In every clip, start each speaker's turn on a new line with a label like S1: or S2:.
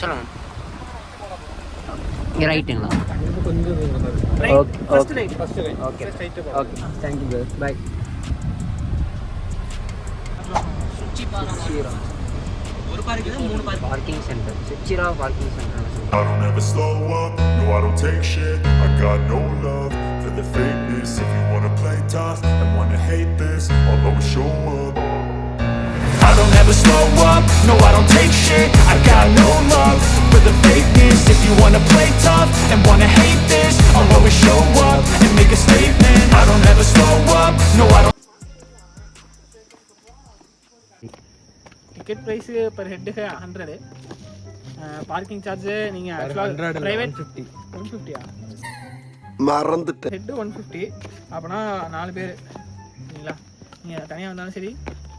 S1: சொல்லுங்கள். இங்கே ரைட்டுங்களா?
S2: Okay okay okay okay thank you bro. Bye.
S1: ஒரு பார்க்கிங் தான் 3 parking centre. Suchira parking centre.
S3: I don't ever slow up, no I don't take shit. I got no love for the fakeness. If you wanna play tough and wanna hate this, I'll always show up. I don't ever slow up, no I don't take shit. I got no love for the fakeness. If you wanna play tough and wanna hate this, I'll always show up and make a statement. I don't ever slow up, no I don't.
S4: Ticket price per ஹெட்டுக்கு 100. Parking charge நீங்கள் private 150
S5: மறந்துட்டேன்.
S4: Head 150. அப்போனா 4 பேர் சரிங்களா? நீங்கள் தனியாக வந்தாலும் சரி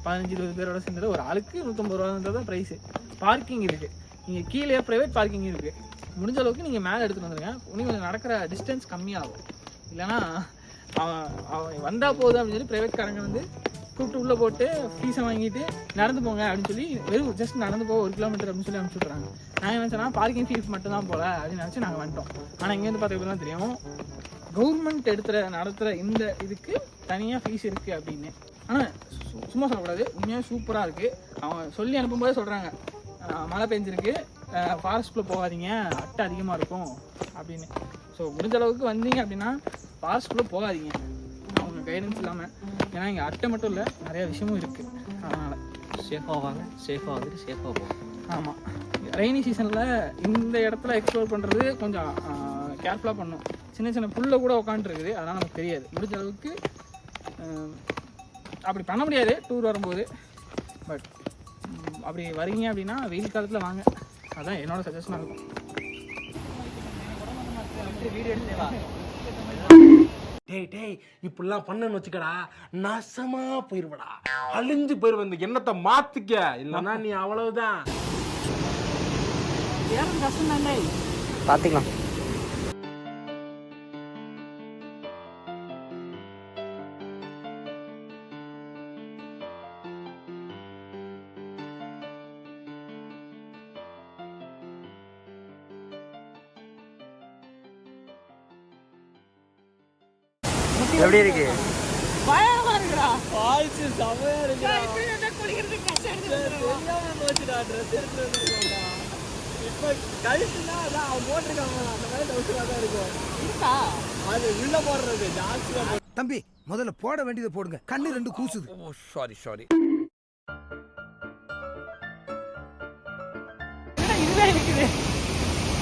S4: 15-20 பேரோட சேர்ந்தது ஒரு ஆளுக்கு 150 ரூபான்றது தான் ப்ரைஸு. பார்க்கிங் இருக்குது, நீங்கள் கீழே ப்ரைவேட் பார்க்கிங் இருக்குது. முடிஞ்ச அளவுக்கு நீங்கள் மேலே எடுத்துகிட்டு வந்துடுங்க. இன்னும் கொஞ்சம் நடக்கிற டிஸ்டன்ஸ் கம்மியாகும். இல்லைனா அவன் வந்தால் போதும் அப்படின்னு சொல்லி ப்ரைவேட்காரங்க வந்து கூப்பிட்டு உள்ளே போட்டு ஃபீஸை வாங்கிட்டு நடந்து போங்க அப்படின்னு சொல்லி வெறும் ஜஸ்ட் நடந்து போக 1 கிலோமீட்டர் அப்படின்னு சொல்லி அனுப்பிச்சி விட்றாங்க. நாங்கள் என்ன சொன்னால் பார்க்கிங் ஃபீஸ் மட்டும் தான் போல அப்படின்னு நினச்சி நாங்கள் வந்துட்டோம். ஆனால் இங்கேருந்து பார்த்துக்கிட்டு தான் தெரியும் கவர்மெண்ட் நடத்துகிற இந்த இதுக்கு தனியாக ஃபீஸ் இருக்குது அப்படின்னு. ஆனால் சும்மா சொல்லக்கூடாது, உண்மையாக சூப்பராக இருக்குது. அவங்க சொல்லி அனுப்பும்போதே சொல்கிறாங்க மழை பெஞ்சிருக்கு, ஃபாரஸ்ட்டில் போகாதீங்க, அட்டை அதிகமாக இருக்கும் அப்படின்னு. ஸோ முடிஞ்ச அளவுக்கு வந்தீங்க அப்படின்னா ஃபாரஸ்ட்குள்ளே போகாதீங்க அவங்க கைடன்ஸ் இல்லாமல். ஏன்னா இங்கே அட்டை மட்டும் இல்லை, நிறையா விஷயமும் இருக்குது. அதனால்
S1: சேஃபாக வாங்க, சேஃபாக வந்துட்டு சேஃபாக போகும்.
S4: ஆமாம், ரெய்னி சீசனில் இந்த இடத்துல எக்ஸ்ப்ளோர் பண்ணுறது கொஞ்சம் கேர்ஃபுல்லாக பண்ணணும். சின்ன சின்ன புல்ல கூட உட்காந்துருக்குது, அதனால் நமக்கு தெரியாது. முடிஞ்ச அளவுக்கு அப்படி பண்ண முடியாது டூர் வரும்போது. பட் அப்படி வரீங்க அப்படின்னா வெயில் காலத்தில் வாங்க, அதுதான் என்னோடய சஜஷனாக இருக்கும்.
S6: டேய் டேய் இப்படிலாம் பண்ணன்னு வச்சுக்கடா, நாசமா போயிருவடா, அழிஞ்சு போயிருவ. இந்த எண்ணத்தை மாத்திக்க, இல்லைன்னா நீ அவ்வளவுதான்.
S4: கஷ்டம் தானே,
S1: பார்த்துக்கலாம். எப்படி இருக்கு?
S4: பயமா இருக்குடா. ஃபால்ஸ் செமையா இருக்குடா. இப்படி வந்து குளிக்கிறதுக்கு கஷ்டம் தெரியாம போச்சுடா. ட்ரெஸ் எடுத்து வந்துருக்கோம்டா. இப்போ கழிச்சுனா அதான் அவன் போட்டிருக்காங்க, அந்த மாதிரி டவுட்ஸாக தான் இருக்கும். இருக்கா அது உள்ள போடுறது ஜாஸ்தியாக.
S5: தம்பி முதல்ல போட வேண்டியதை போடுங்க, கண்ணு 2 கூசுது.
S6: ஓ சாரி சாரி.
S4: இதுவே இருக்குது.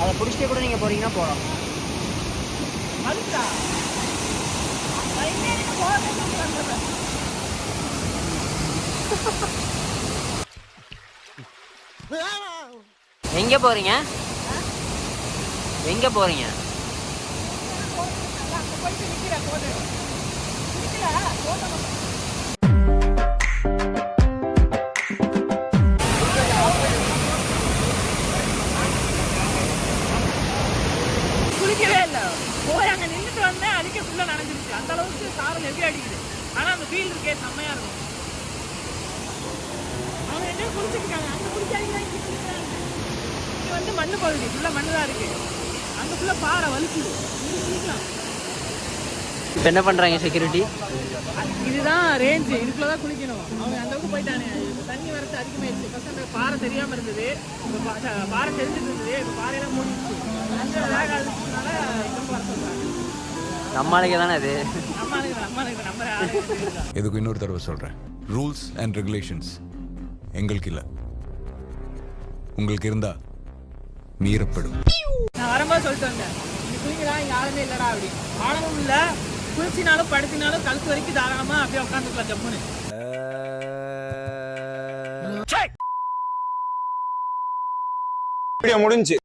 S1: அதை பிடிச்சிட்டே கூட நீங்கள் போகிறீங்கன்னா போகலாம்.
S4: அதுக்குடா
S1: எங்கே போகிறீங்க? எங்கே போகிறீங்க?
S4: குளிக்கவே இல்லை, போய் அங்கே நின்றுட்டு வந்தேன், அதுக்கே ஃபுல்லாக நனைஞ்சிருச்சு. அந்த அளவுக்கு சாரல் ஹெவி அடிக்குது. ஆனால் அந்த ஃபீல் இருக்கே செம்மையாக இருக்கும். அவங்க என்ன குளிச்சுருக்காங்க, அங்கே குளிக்காதீங்க, இங்கே குளிக்கிறாங்க. இங்கே வந்து மண்ணு பகுதி ஃபுல்லாக மண்ணு தான் இருக்குது, அங்கே ஃபுல்லாக பாறை வலிக்குது. இங்கே குளிக்கலாம்.
S1: இப்போ என்ன பண்ணுறாங்க செக்யூரிட்டி?
S4: இதுதான் ரேஞ்சு, இதுக்குள்ள தான் குளிக்கணும். அவங்க அந்த அளவுக்கு போயிட்டானே. இப்போ தண்ணி வரது அதிகமாகிடுச்சு. ஃபஸ்ட் அந்த பாறை தெரியாமல் இருந்தது, இப்போ பாறை தெரிஞ்சுட்டு இருந்தது, இப்போ பாறையெல்லாம் மூடிடுச்சு. அந்த வேகாதுனால இங்கே வர சொல்கிறாங்க.
S1: நம்மளுக்கு தானே அது.
S7: இதுக்கு இன்னொரு தடவை சொல்கிறேன், ரூல்ஸ் அண்ட் ரெகுலேஷன்ஸ் எங்களுக்கு இல்லை, உங்களுக்கு இருந்தா மீறப்படும்.
S4: நான் வரும்போது சொல்லிட்டு வந்தேன், இங்கே குளிக்கிறா இங்கே யாருமே இல்லைடா அப்படி. ஆழமும் இல்லை, குளிச்சினாலும் படுத்தினாலும் கழுத்து வரைக்கும் தாராளமாக அப்படியே உட்காந்துக்கலாம் ஜம்முன்னு.
S8: வீடியோ முடிஞ்சு